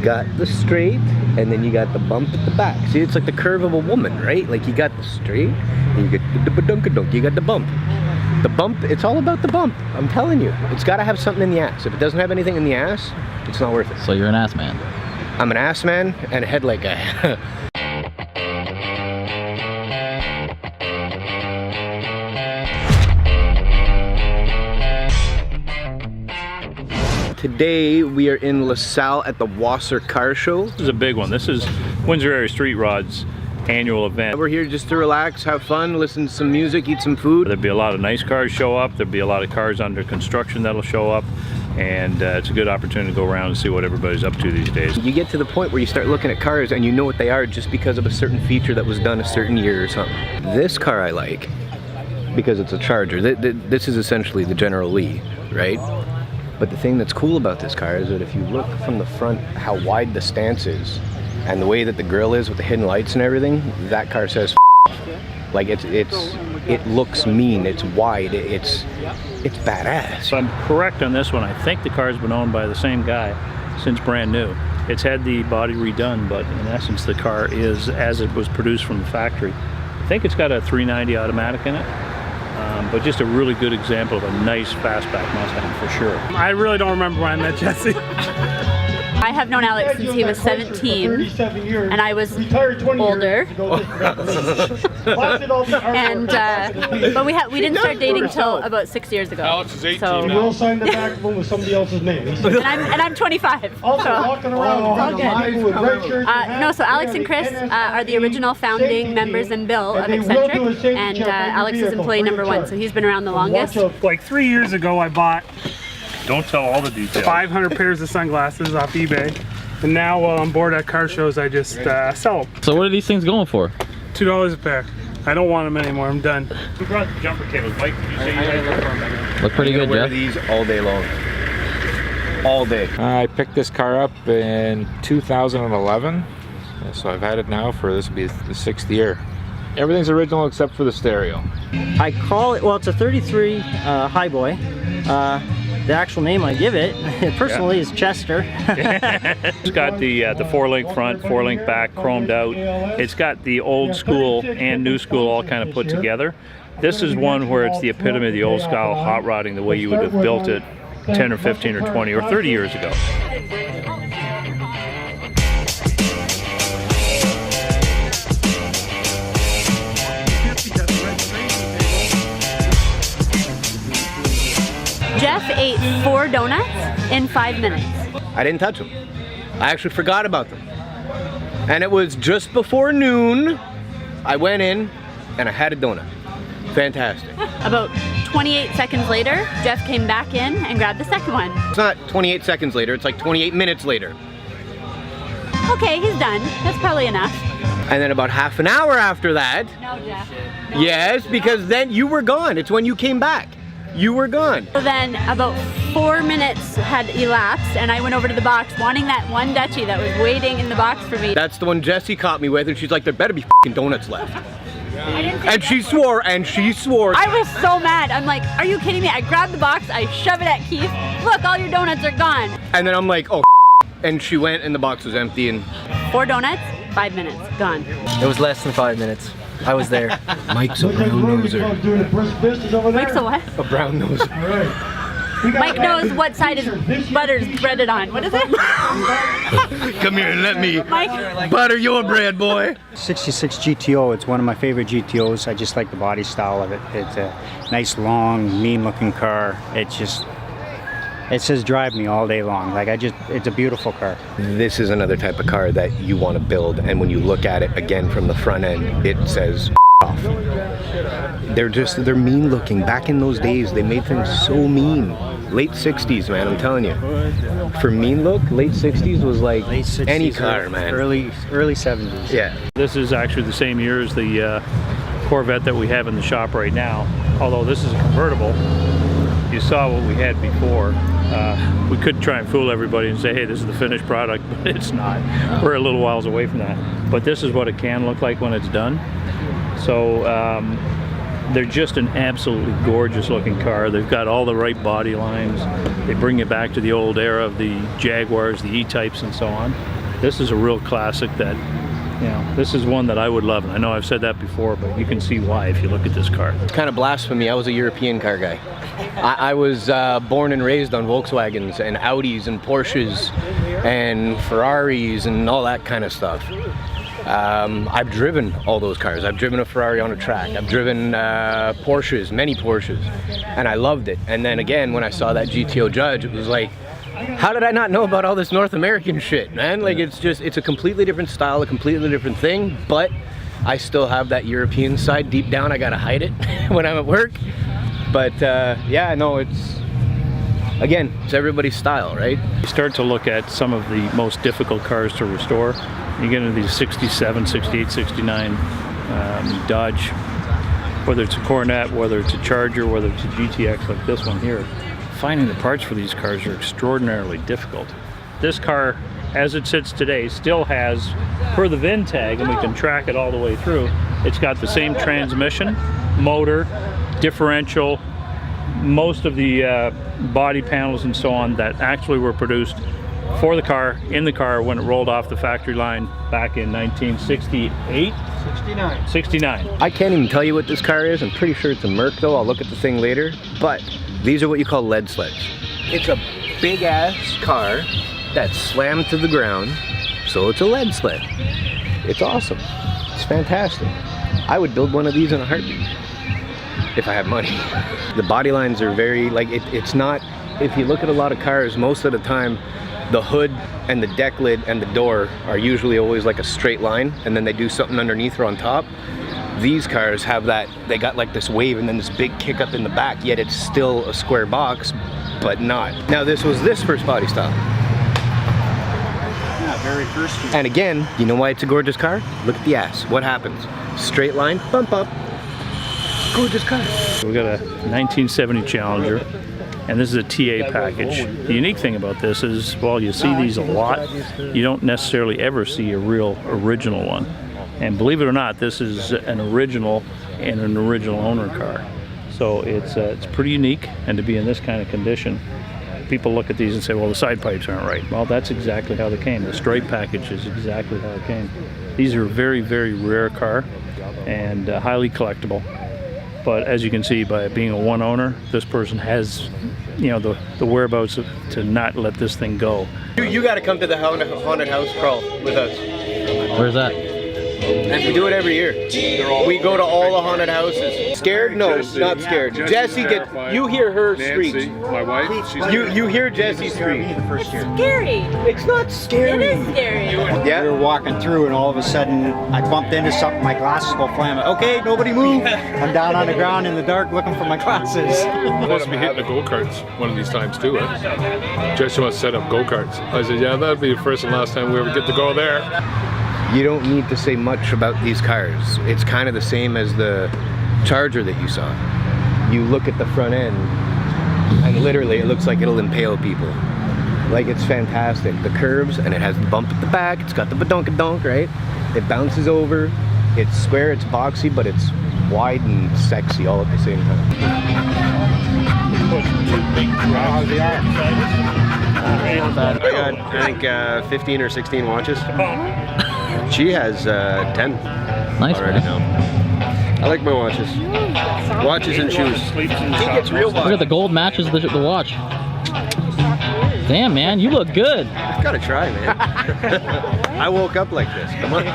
got the straight, and then you got the bump at the back. See, it's like the curve of a woman, right? Like you got the straight, and you get the badunkadunk, you got the bump. The bump, it's all about the bump. I'm telling you, it's got to have something in the ass. If it doesn't have anything in the ass, it's not worth it. So you're an ass man. I'm an ass man and a headlight guy. Today we are in LaSalle at the Wasser Car Show. This is a big one. This is Windsor Area Street Rods annual event. We're here just to relax, have fun, listen to some music, eat some food. There'll be a lot of nice cars show up. There'll be a lot of cars under construction that'll show up. And it's a good opportunity to go around and see what everybody's up to these days. You get to the point where you start looking at cars and you know what they are just because of a certain feature that was done a certain year or something. This car I like because it's a Charger. This is essentially the General Lee, right? But the thing that's cool about this car is that if you look from the front how wide the stance is and the way that the grille is with the hidden lights and everything, that car says like it looks mean, it's wide, it's badass. If I'm correct on this one, I think the car's been owned by the same guy since brand new. It's had the body redone, but in essence the car is as it was produced from the factory. I think it's got a 390 automatic in it. But just a really good example of a nice fastback Mustang for sure. I really don't remember when I met Jesse. I have known Alex since he was 17, and I was older. And but we didn't start dating till about 6 years ago. Alex is 18 so, now. We'll sign the back one with somebody else's name. And I'm 25. Also walking around with red shirts. No, so Alex and Chris are the original founding members and Bill of Xcentrick, and Alex is employee number 1, so he's been around the longest. Like 3 years ago, I bought Don't tell all the details. 500 pairs of sunglasses off eBay, and now while I'm bored at car shows, I just sell them. So what are these things going for? $2 a pair. I don't want them anymore. I'm done. Who brought the jumper cables? Mike, did you say you guys Look pretty good, wear Jeff. these all day long. All day. I picked this car up in 2011, so I've had it now for, this will be the 6th year. Everything's original except for the stereo. I call it, well, it's a 33 Highboy. The actual name I give it, personally, is Chester. It's got the 4-link front, 4-link back, chromed out. It's got the old school and new school all kind of put together. This is one where it's the epitome of the old style hot rodding the way you would have built it 10 or 15 or 20 or 30 years ago. Jeff ate 4 donuts in 5 minutes. I didn't touch them. I actually forgot about them. And it was just before noon. I went in and I had a donut. Fantastic. About 28 seconds later, Jeff came back in and grabbed the second one. It's not 28 seconds later, it's like 28 minutes later. Okay, he's done. That's probably enough. And then about half an hour after that. No, Jeff. Yes, because then you were gone. It's when you came back. You were gone. So then about 4 minutes had elapsed and I went over to the box wanting that one Dutchie that was waiting in the box for me. That's the one Jessie caught me with, and she's like, there better be f***ing donuts left. And she swore, and she swore. I was so mad. I'm like, are you kidding me? I grabbed the box, I shove it at Keith. Look, all your donuts are gone. And then I'm like, oh, and she went and the box was empty and... 4 donuts, 5 minutes, gone. It was less than 5 minits. I was there. Mike's a brown noser. Mike's a what? A brown noser. Mike knows what side his butter's breaded on. What is it? Come here and let me Mike? butter your bread, boy. 66 GTO, it's one of my favorite GTOs. I just like the body style of it. It's a nice, long, mean-looking car. It's just, it says drive me all day long. Like it's a beautiful car. This is another type of car that you want to build, and when you look at it again from the front end, it says off. They're mean looking. Back in those days, they made things so mean. Late 60s, man, I'm telling you. For mean look, late 60s was like Late 60s, any car, man. Early 70s. Yeah. This is actually the same year as the Corvette that we have in the shop right now. Although this is a convertible, you saw what we had before. We could try and fool everybody and say, hey, this is the finished product, but it's not. We're a little whiles away from that. But this is what it can look like when it's done. So They're just an absolutely gorgeous looking car. They've got all the right body lines. They bring you back to the old era of the Jaguars, the E-types and so on. This is a real classic that, you know, this is one that I would love. And I know I've said that before, but you can see why if you look at this car. It's kind of blasphemy. I was a European car guy. I was born and raised on Volkswagens and Audis and Porsches and Ferraris and all that kind of stuff. I've driven all those cars. I've driven a Ferrari on a track. I've driven Porsches, many Porsches, and I loved it. And then again, when I saw that GTO Judge, it was like, how did I not know about all this North American shit, man? Like, it's a completely different style, a completely different thing, but I still have that European side. Deep down, I gotta hide it when I'm at work. But yeah, no, it's everybody's style, right? You start to look at some of the most difficult cars to restore. You get into these 67, 68, 69 Dodge, whether it's a Coronet, whether it's a Charger, whether it's a GTX like this one here. Finding the parts for these cars are extraordinarily difficult. This car, as it sits today, still has, per the VIN tag, and we can track it all the way through, it's got the same transmission, motor, differential, most of the body panels and so on that actually were produced for the car, in the car, when it rolled off the factory line back in 1968? 69. I can't even tell you what this car is. I'm pretty sure it's a Merc though. I'll look at the thing later. But these are what you call lead sleds. It's a big ass car that's slammed to the ground, so it's a lead sled. It's awesome. It's fantastic. I would build one of these in a heartbeat if I had money. The body lines are very, like, it's not, if you look at a lot of cars, most of the time the hood and the deck lid and the door are usually always like a straight line, and then they do something underneath or on top. These cars have that, they got like this wave and then this big kick up in the back, yet it's still a square box, but not. Now this was this first body style. Yeah, very first. And again, you know why it's a gorgeous car? Look at the ass. What happens? Straight line, bump up. Gorgeous car. We've got a 1970 Challenger, and this is a TA package. The unique thing about this is, well, you see these a lot. You don't necessarily ever see a real original one. And believe it or not, this is an original and an original owner car. So it's pretty unique, and to be in this kind of condition, people look at these and say, well, the side pipes aren't right. Well, that's exactly how they came. The stripe package is exactly how it came. These are a very, very rare car and highly collectible. But as you can see, by being a one owner, this person has, you know, the whereabouts to not let this thing go. You got to come to the haunted house crawl with us. Where's that? And we do it every year. We go to all the haunted houses. Scared? No, not scared. Jessie gets, you hear her screech. My wife, You hear Jessie screech. It's scary. It's not scary. It is scary. Yeah. We were walking through and all of a sudden I bumped into something, my glasses go flam. Okay, nobody move. I'm down on the ground in the dark looking for my glasses. supposed to be hitting the go-karts one of these times too. Jesse wants to set up go-karts. I said, yeah, that'd be the first and last time we ever get to go there. You don't need to say much about these cars. It's kind of the same as the Charger that you saw. You look at the front end and literally it looks like it'll impale people. Like, it's fantastic. The curves, and it has the bump at the back. It's got the badonkadonk, right? It bounces over. It's square, it's boxy, but it's wide and sexy all at the same time. I got, I think, 15 or 16 watches. She has 10 Nice, already man. now. I like my watches. Watches and shoes. He gets real Look at the gold matches the watch. Damn, man, you look good. Gotta try, man. I woke up like this. Come on.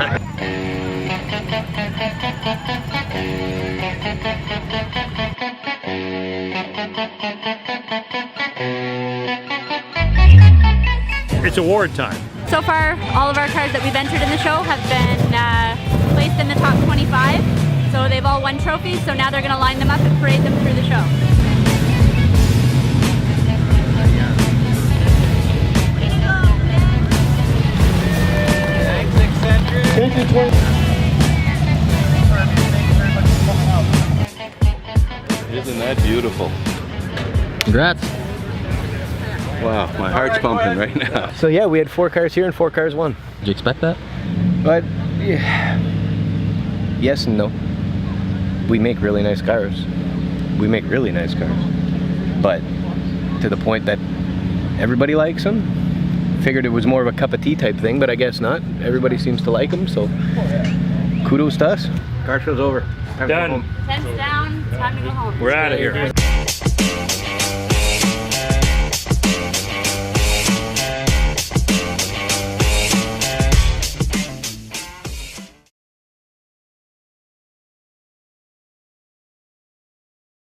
It's award time. So far, all of our cars that we've entered in the show have been placed in the top 25. So they've all won trophies, so now they're going to line them up and parade them through the show. Thanks, Xcentrick. Isn't that beautiful? Congrats. Wow, my heart's pumping right now. So yeah, we had 4 cars here and 4 cars won. Did you expect that? But yeah, yes and no. we make really nice cars. We make really nice cars. But to the point that everybody likes them. Figured it was more of a cup of tea type thing, but I guess not. Everybody seems to like them, so kudos to us. Car show's over. Time to go Done. home. Tents down, time to go home. We're out of here.